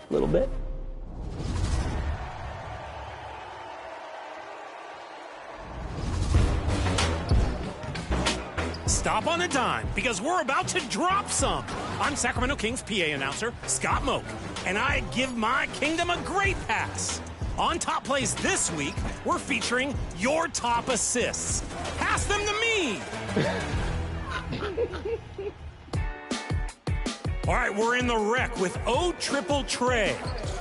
a little bit. Stop on a dime, because we're about to drop some. I'm Sacramento Kings PA announcer Scott Moak, and I give my kingdom a great pass. On Top Plays this week, we're featuring your top assists. Pass them to me. All right, we're in the wreck with O Triple Trey.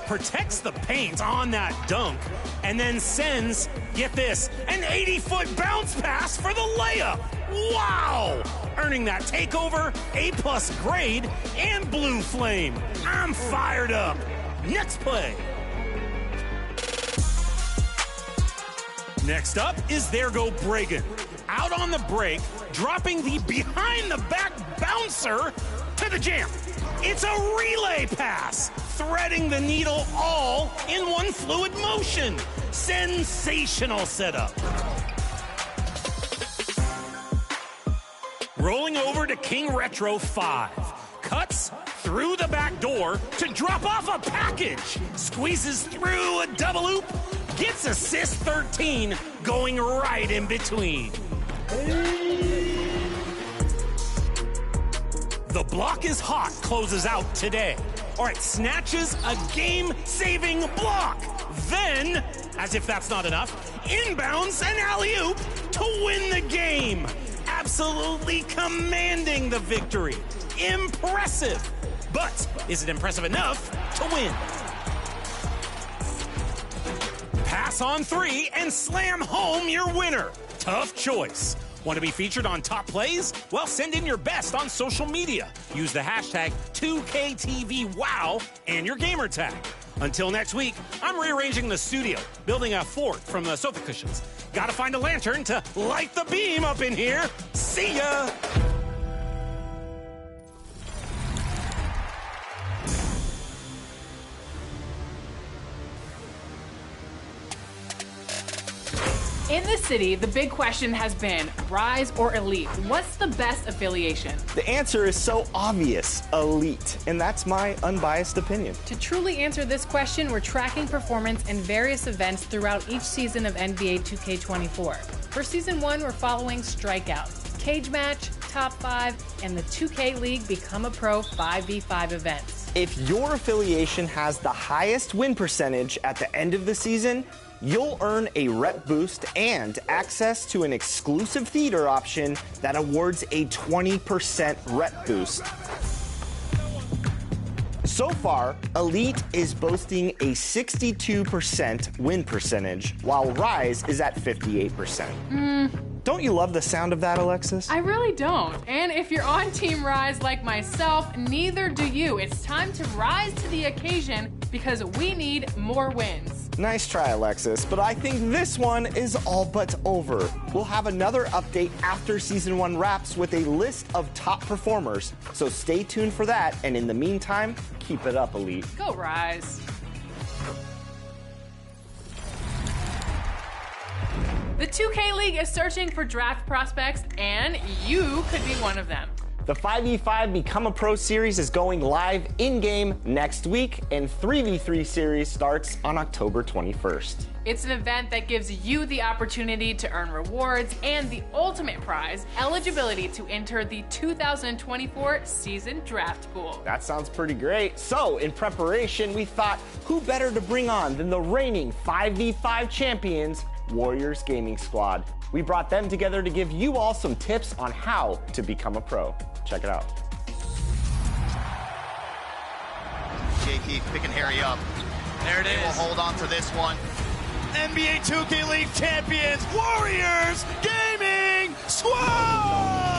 Protects the paint on that dunk, and then sends, get this, an 80-foot bounce pass for the layup. Wow! Earning that takeover, A+ grade, and blue flame. I'm fired up. Next play. Next up is There Go Bragan. Out on the break, dropping the behind-the-back bouncer to the jam. It's a relay pass, threading the needle all in one fluid motion. Sensational setup. Rolling over to King Retro 5. Cuts through the back door to drop off a package. Squeezes through a double loop. Gets assist 13, going right in between. The block is hot, closes out today. All right, snatches a game-saving block. Then, as if that's not enough, inbounds an alley-oop to win the game. Absolutely commanding the victory. Impressive. But is it impressive enough to win? Pass on 3 and slam home your winner. Tough choice. Want to be featured on Top Plays? Well, send in your best on social media. Use the hashtag 2KTVWOW and your gamer tag. Until next week, I'm rearranging the studio, building a fort from the sofa cushions. Gotta find a lantern to light the beam up in here. See ya! In the city, the big question has been, Rise or Elite? What's the best affiliation? The answer is so obvious, Elite, and that's my unbiased opinion. To truly answer this question, we're tracking performance in various events throughout each season of NBA 2K24. For Season 1, we're following Strikeout, Cage Match, Top 5, and the 2K League Become a Pro 5v5 events. If your affiliation has the highest win percentage at the end of the season, you'll earn a rep boost and access to an exclusive theater option that awards a 20% rep boost. So far, Elite is boasting a 62% win percentage, while Rise is at 58%. Don't you love the sound of that, Alexis? I really don't. And if you're on Team Rise like myself, neither do you. It's time to rise to the occasion because we need more wins. Nice try, Alexis, but I think this one is all but over. We'll have another update after Season 1 wraps with a list of top performers, so stay tuned for that, and in the meantime, keep it up, Elite. Go Rise. The 2K League is searching for draft prospects, and you could be one of them. The 5v5 Become a Pro series is going live in-game next week, and 3v3 series starts on October 21st. It's an event that gives you the opportunity to earn rewards and the ultimate prize, eligibility to enter the 2024 season draft pool. That sounds pretty great. So, in preparation, we thought, who better to bring on than the reigning 5v5 champions, Warriors Gaming Squad. We brought them together to give you all some tips on how to become a pro. Check it out. Jakey picking Harry up. There it They is. will hold on to this one. NBA 2K League champions, Warriors Gaming Squad!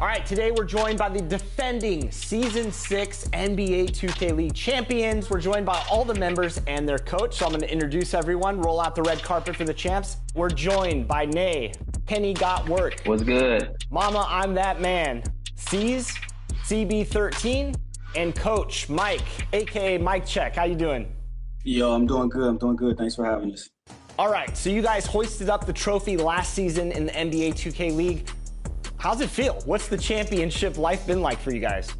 All right, today we're joined by the defending Season 6 NBA 2K League champions. We're joined by all the members and their coach, so I'm going to introduce everyone, roll out the red carpet for the champs. We're joined by Nay, Kenny Got Work. What's good? Mama, I'm That Man. C's, CB13, and Coach Mike, a.k.a. Mike Check. How you doing? Yo, I'm doing good. I'm doing good. Thanks for having us. All right, so you guys hoisted up the trophy last season in the NBA 2K League. How's it feel? What's the championship life been like for you guys?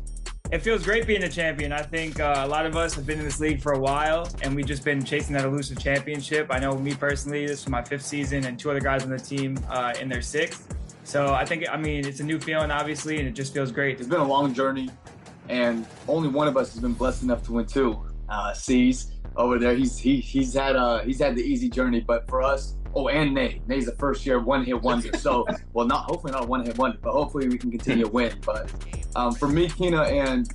It feels great being a champion. I think a lot of us have been in this league for a while, and we've just been chasing that elusive championship. I know me personally, this is my 5th season, and 2 other guys on the team in their 6th. So I mean, it's a new feeling, obviously, and it just feels great. It's been a long journey, and only one of us has been blessed enough to win 2. C's over there, he's had the easy journey, but for us, and Nay's the first year one-hit wonder. So, well, hopefully not a one-hit wonder, but hopefully we can continue to win. But for me, Keena and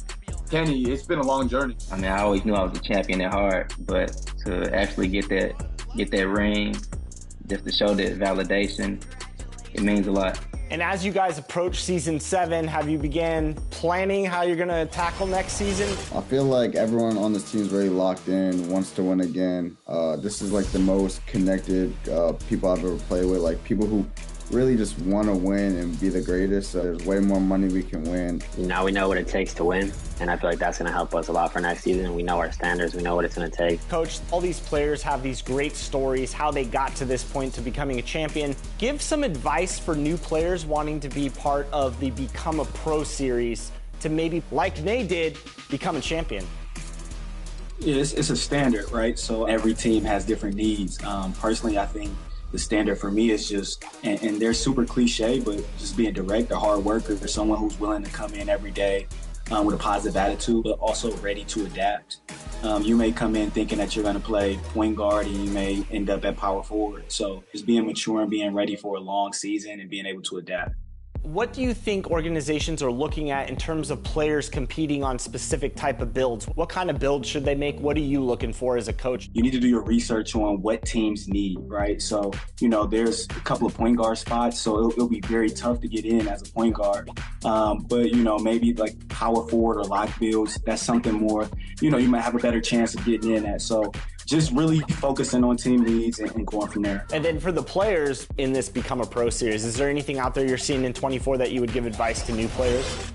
Kenny, it's been a long journey. I mean, I always knew I was a champion at heart, but to actually get that ring, just to show that validation, it means a lot. And as you guys approach season 7, have you began planning how you're gonna tackle next season? I feel like everyone on this team is really locked in, wants to win again. This is like the most connected people I've ever played with, like people who really just want to win and be the greatest. There's way more money we can win. Now we know what it takes to win, and I feel like that's going to help us a lot for next season. We know our standards. We know what it's going to take. Coach, all these players have these great stories, how they got to this point to becoming a champion. Give some advice for new players wanting to be part of the Become a Pro series to maybe, like Nay did, become a champion. Yeah, it's a standard, right? So every team has different needs. Personally, I think the standard for me is just, and they're super cliche, but just being direct, a hard worker, or someone who's willing to come in every day with a positive attitude, but also ready to adapt. You may come in thinking that you're going to play point guard, and you may end up at power forward. So just being mature and being ready for a long season and being able to adapt. What do you think organizations are looking at in terms of players competing on specific type of builds? What kind of build should they make? What are you looking for as a coach? You need to do your research on what teams need, right? So, there's a couple of point guard spots, so it'll be very tough to get in as a point guard. But, maybe like power forward or lock builds, that's something more, you might have a better chance of getting in at. So just really focusing on team needs and going from there. And then for the players in this Become a Pro series, is there anything out there you're seeing in 24 that you would give advice to new players?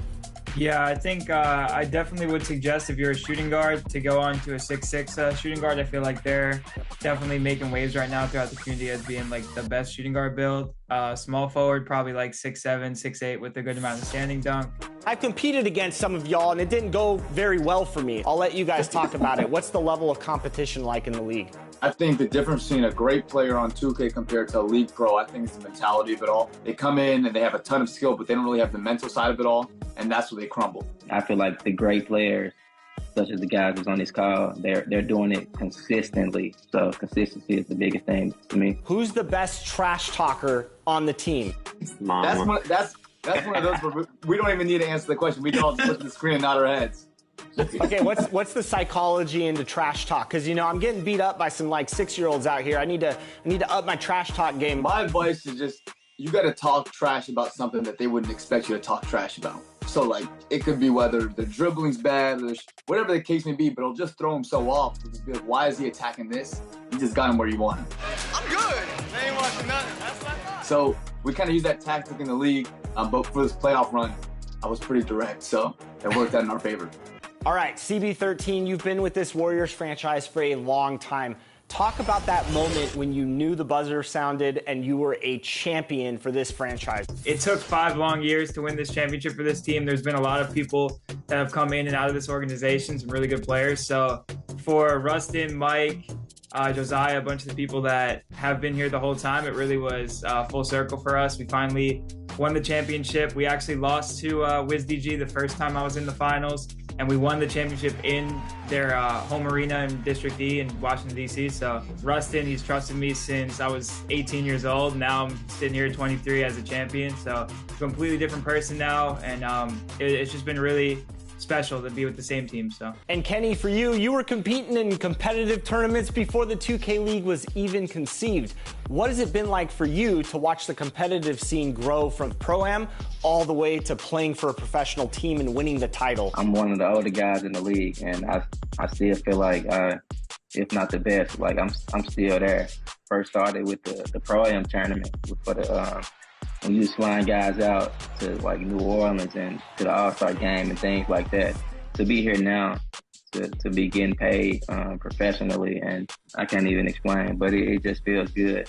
Yeah, I think I definitely would suggest if you're a shooting guard to go on to a 6'6" shooting guard. I feel like they're definitely making waves right now throughout the community as being like the best shooting guard build. Small forward, probably like 6'7", 6'8" with a good amount of standing dunk. I've competed against some of y'all and it didn't go very well for me. I'll let you guys talk about it. What's the level of competition like in the league? I think the difference between a great player on 2K compared to a league pro, I think it's the mentality of it all. They come in and they have a ton of skill, but they don't really have the mental side of it all, and that's where they crumble. I feel like the great players, such as the guys who's on this call, they're doing it consistently. So consistency is the biggest thing to me. Who's the best trash talker on the team? Mama. That's one of those where we don't even need to answer the question. We can all just look at the screen and nod our heads. Okay, what's the psychology into trash talk? Because I'm getting beat up by some like 6-year-olds out here. I need to up my trash talk game. My advice is just you got to talk trash about something that they wouldn't expect you to talk trash about. So like it could be whether the dribbling's bad, or whatever the case may be, but it'll just throw him so off. It'll just be like, why is he attacking this? You just got him where you want him. I'm good. They ain't watching nothing. That's what I thought. So we kind of use that tactic in the league, but for this playoff run, I was pretty direct, so it worked out in our favor. All right, CB13, you've been with this Warriors franchise for a long time. Talk about that moment when you knew the buzzer sounded and you were a champion for this franchise. It took 5 long years to win this championship for this team. There's been a lot of people that have come in and out of this organization, some really good players. So for Rustin, Mike, Josiah, a bunch of the people that have been here the whole time, it really was full circle for us. We finally won the championship. We actually lost to WizDG the first time I was in the finals, and we won the championship in their home arena in District E in Washington, D.C. So Rustin, he's trusted me since I was 18 years old. Now I'm sitting here at 23 as a champion. So completely different person now, and it's just been really special to be with the same team. So. And Kenny, for you were competing in competitive tournaments before the 2K League was even conceived. What has it been like for you to watch the competitive scene grow from Pro-Am all the way to playing for a professional team and winning the title? I'm one of the older guys in the league, and I still feel like, if not the best, like I'm still there. First started with the Pro-Am tournament for the when you was flying guys out to like New Orleans and to the All-Star game and things like that. To be here now, to be getting paid professionally, and I can't even explain, but it just feels good.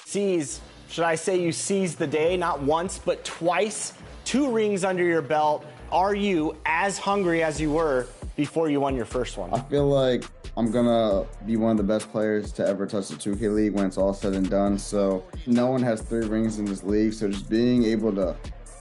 Should I say you seized the day, not once, but twice? 2 rings under your belt. are you as hungry as you were before you won your first one? I feel like I'm gonna be one of the best players to ever touch the 2K League when it's all said and done. So no one has 3 rings in this league. So just being able to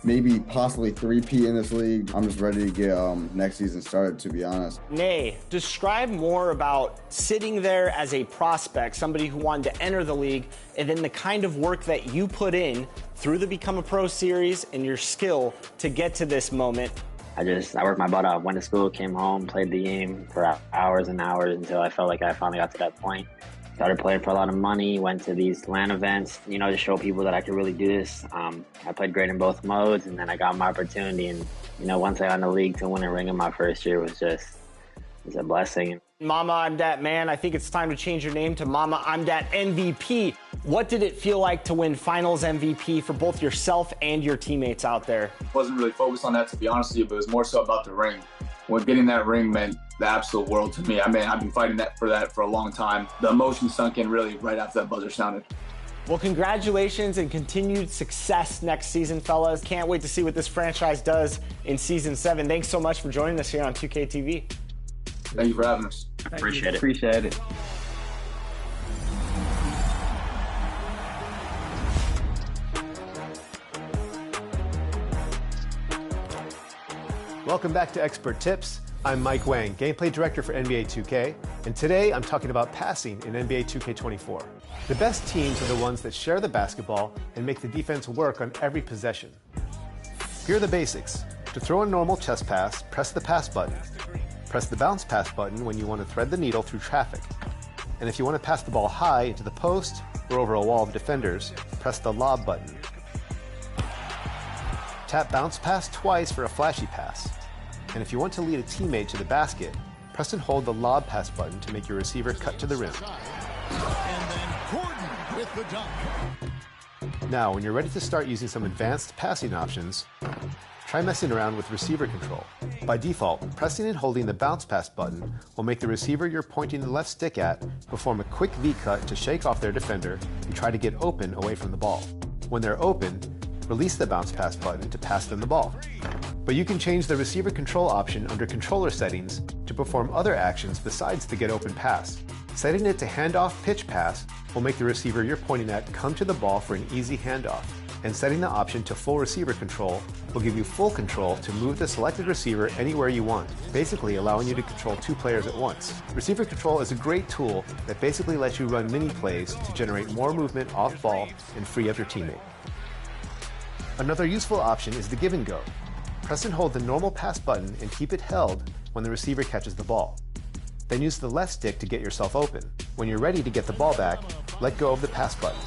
maybe possibly 3P in this league, I'm just ready to get next season started, to be honest. Nay, describe more about sitting there as a prospect, somebody who wanted to enter the league, and then the kind of work that you put in through the Become a Pro series and your skill to get to this moment. I worked my butt off, went to school, came home, played the game for hours and hours until I felt like I finally got to that point. Started playing for a lot of money, went to these LAN events, to show people that I could really do this. I played great in both modes, and then I got my opportunity. And, once I got in the league to win a ring in my first year was a blessing. Mama, I'm that man. I think it's time to change your name to Mama, I'm that MVP. What did it feel like to win finals MVP for both yourself and your teammates out there? Wasn't really focused on that, to be honest with you, but it was more so about the ring. When getting that ring meant the absolute world to me. I mean, I've been fighting for a long time. The emotion sunk in really right after that buzzer sounded. Well, congratulations and continued success next season, fellas. Can't wait to see what this franchise does in Season 7. Thanks so much for joining us here on 2K TV. Thank you for having us. Appreciate it. Appreciate it. Welcome back to Expert Tips. I'm Mike Wang, Gameplay Director for NBA 2K, and today I'm talking about passing in NBA 2K24. The best teams are the ones that share the basketball and make the defense work on every possession. Here are the basics. To throw a normal chest pass, press the pass button. Press the bounce pass button when you want to thread the needle through traffic. And if you want to pass the ball high into the post or over a wall of defenders, press the lob button. Tap bounce pass twice for a flashy pass. And if you want to lead a teammate to the basket, press and hold the lob pass button to make your receiver cut to the rim. And then Gordon with the dunk. Now, when you're ready to start using some advanced passing options, try messing around with receiver control. By default, pressing and holding the bounce pass button will make the receiver you're pointing the left stick at perform a quick V-cut to shake off their defender and try to get open away from the ball. When they're open, release the bounce pass button to pass them the ball. But you can change the receiver control option under controller settings to perform other actions besides the get open pass. Setting it to handoff pitch pass will make the receiver you're pointing at come to the ball for an easy handoff. And setting the option to full receiver control will give you full control to move the selected receiver anywhere you want, basically allowing you to control 2 players at once. Receiver control is a great tool that basically lets you run mini plays to generate more movement off ball and free up your teammate. Another useful option is the give and go. Press and hold the normal pass button and keep it held when the receiver catches the ball. Then use the left stick to get yourself open. When you're ready to get the ball back, let go of the pass button.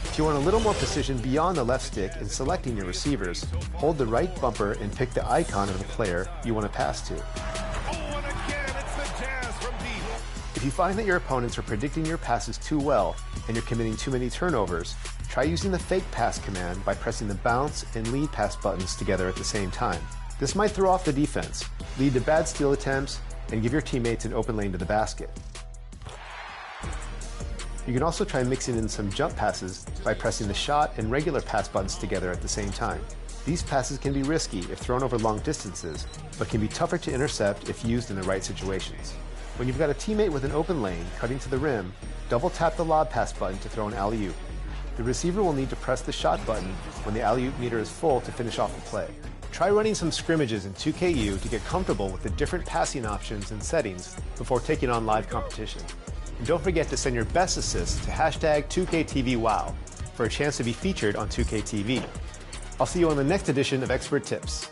If you want a little more precision beyond the left stick in selecting your receivers, hold the right bumper and pick the icon of the player you want to pass to. If you find that your opponents are predicting your passes too well and you're committing too many turnovers, try using the fake pass command by pressing the bounce and lead pass buttons together at the same time. This might throw off the defense, lead to bad steal attempts, and give your teammates an open lane to the basket. You can also try mixing in some jump passes by pressing the shot and regular pass buttons together at the same time. These passes can be risky if thrown over long distances, but can be tougher to intercept if used in the right situations. When you've got a teammate with an open lane cutting to the rim, double tap the lob pass button to throw an alley-oop. The receiver will need to press the shot button when the alley-oop meter is full to finish off the play. Try running some scrimmages in 2KU to get comfortable with the different passing options and settings before taking on live competition. And don't forget to send your best assists to #2KTVWow for a chance to be featured on 2KTV. I'll see you on the next edition of Expert Tips.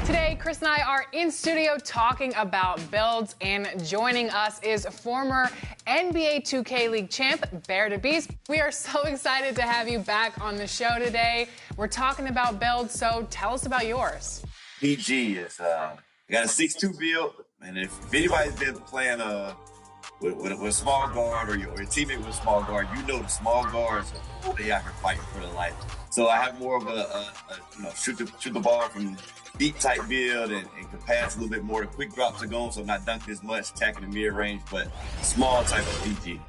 Today, Chris and I are in studio talking about builds, and joining us is former NBA 2K League champ, Bear to Beast. We are so excited to have you back on the show today. We're talking about builds, so tell us about yours. PG is, I got a 6'2" build, and if anybody's been playing with a small guard or your teammate with a small guard, you know the small guards, they out here fighting for their life. So I have more of a shoot the ball from deep type build and can pass a little bit more. The quick drops are going, so I'm not dunking as much, attacking the mid range, but small type of PG.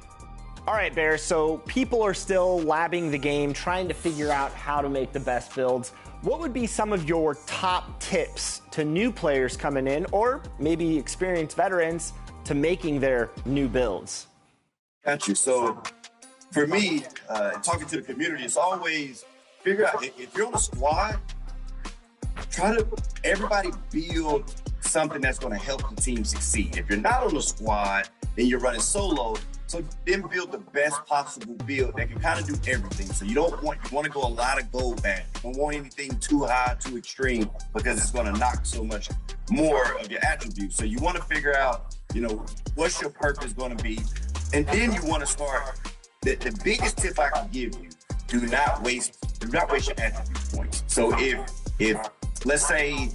All right, Bear, so people are still labbing the game, trying to figure out how to make the best builds. What would be some of your top tips to new players coming in, or maybe experienced veterans, to making their new builds? Got you. So for me, talking to the community, it's always figure out if you're on a squad, try to everybody build something that's going to help the team succeed. If you're not on a squad and you're running solo, so then build the best possible build that can kind of do everything. So you want to go a lot of gold back. You don't want anything too high, too extreme, because it's going to knock so much more of your attributes. So you want to figure out, what's your purpose going to be, and then you want to start. The biggest tip I can give you: do not waste your attribute points. So if let's say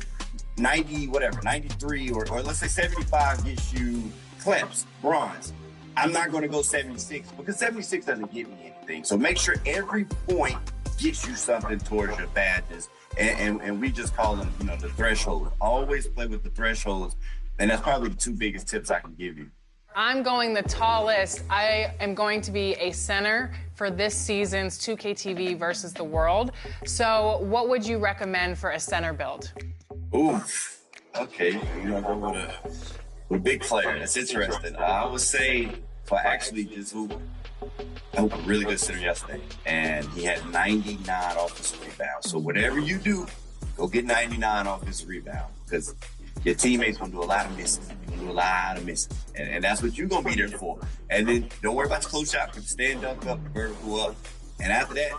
93 or let's say 75 gets you clamps, bronze. I'm not going to go 76 because 76 doesn't get me anything. So make sure every point gets you something towards your badges. And we just call them, the thresholds. Always play with the thresholds. And that's probably the two biggest tips I can give you. I'm going the tallest. I am going to be a center for this season's 2K TV versus the world. So what would you recommend for a center build? Ooh, okay. You're going to go with a big player. That's interesting. I would say for actually just hoop a really good center yesterday, and he had 99 offensive rebounds. So whatever you do, go get 99 offensive rebounds, because your teammates gonna do a lot of missing. And that's what you're gonna be there for. And then don't worry about the close shot. Stand dunk up, vertical up, and after that,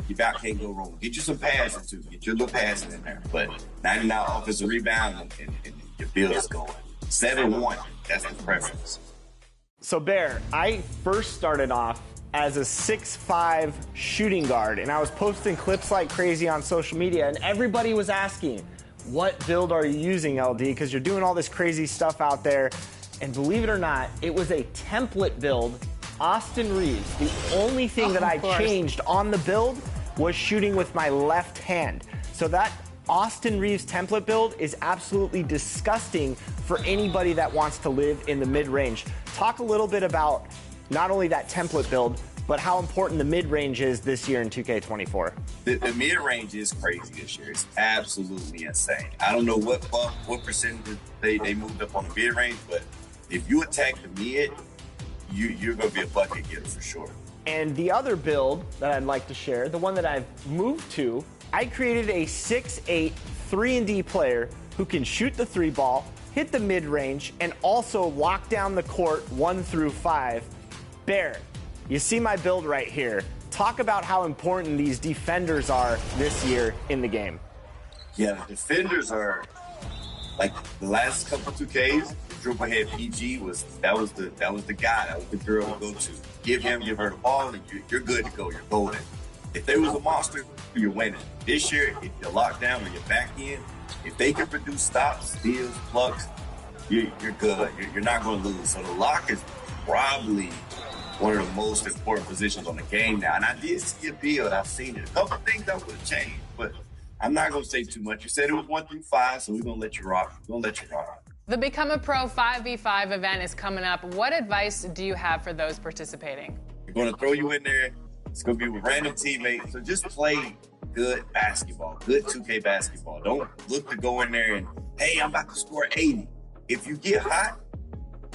your back can't go wrong. Get you some passing too. Get your little passing in there. But 99 offensive rebound and your build is going. 7-1, that's the preference. So Bear, I first started off as a 6'5" shooting guard, and I was posting clips like crazy on social media, and everybody was asking, what build are you using, LD? Because you're doing all this crazy stuff out there. And believe it or not, it was a template build, Austin Reeves. The only thing that I changed on the build was shooting with my left hand. So that Austin Reeves template build is absolutely disgusting for anybody that wants to live in the mid-range. Talk a little bit about not only that template build, but how important the mid-range is this year in 2K24. The mid-range is crazy this year. It's absolutely insane. I don't know what percentage they moved up on the mid-range, but if you attack the mid, you're going to be a bucket getter for sure. And the other build that I'd like to share, the one that I've moved to, I created a 6'8", 3-and-D player who can shoot the 3-ball, hit the mid-range, and also lock down the court 1 through 5. Bear, you see my build right here. Talk about how important these defenders are this year in the game. Yeah, the defenders are like the last couple 2Ks. Dribble head PG was the guy, that was the girl to go to. Give her the ball, and you're good to go. You're golden. If there was a monster, you're winning. This year, if you're locked down or you're back in, if they can produce stops, steals, plucks, you're good. You're not going to lose. So the lock is probably one of the most important positions on the game now. And I did see a build. I've seen it. A couple of things that would have changed, but I'm not going to say too much. You said it was 1 through 5, so we're going to let you rock. The Become a Pro 5v5 event is coming up. What advice do you have for those participating? We're going to throw you in there. It's going to be with random teammates. So just play good basketball, good 2K basketball. Don't look to go in there and, hey, I'm about to score 80. If you get hot,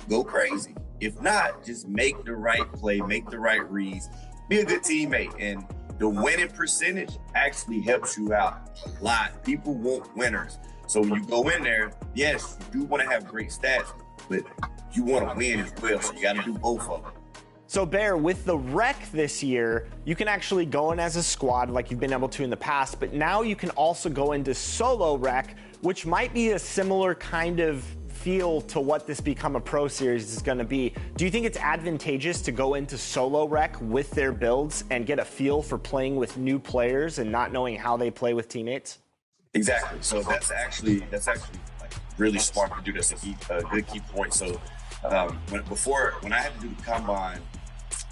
go crazy. If not, just make the right play, make the right reads, be a good teammate. And the winning percentage actually helps you out a lot. People want winners. So when you go in there, yes, you do want to have great stats, but you want to win as well. So you got to do both of them. So Bear, with the rec this year, you can actually go in as a squad like you've been able to in the past, but now you can also go into solo rec, which might be a similar kind of feel to what this Become a Pro series is going to be. Do you think it's advantageous to go into solo rec with their builds and get a feel for playing with new players and not knowing how they play with teammates? Exactly. So that's actually like really smart to do. That's a good key point. So when I had to do the combine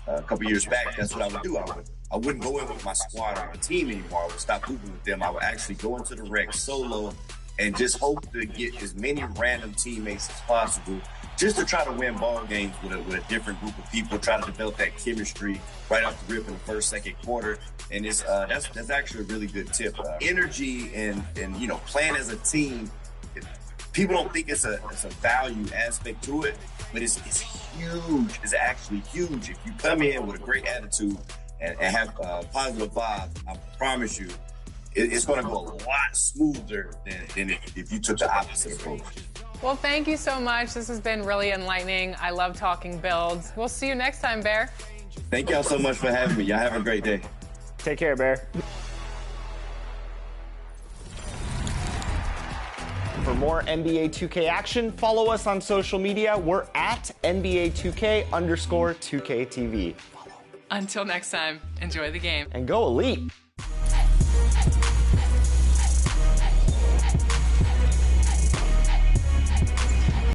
a couple years back, that's what I would do. I wouldn't go in with my squad or my team anymore. I would stop hooping with them. I would actually go into the rec solo and just hope to get as many random teammates as possible just to try to win ball games with a different group of people, try to develop that chemistry right off the rip in the first, second quarter. And it's that's actually a really good tip. Energy and you know, playing as a team. People don't think it's a value aspect to it, but it's huge. It's actually huge. If you come in with a great attitude and have positive vibes, I promise you, it's going to go a lot smoother than if you took the opposite approach. Well, thank you so much. This has been really enlightening. I love talking builds. We'll see you next time, Bear. Thank y'all so much for having me. Y'all have a great day. Take care, Bear. For more NBA 2K action, follow us on social media. We're at NBA 2K_2KTV. Until next time, enjoy the game. And go Elite.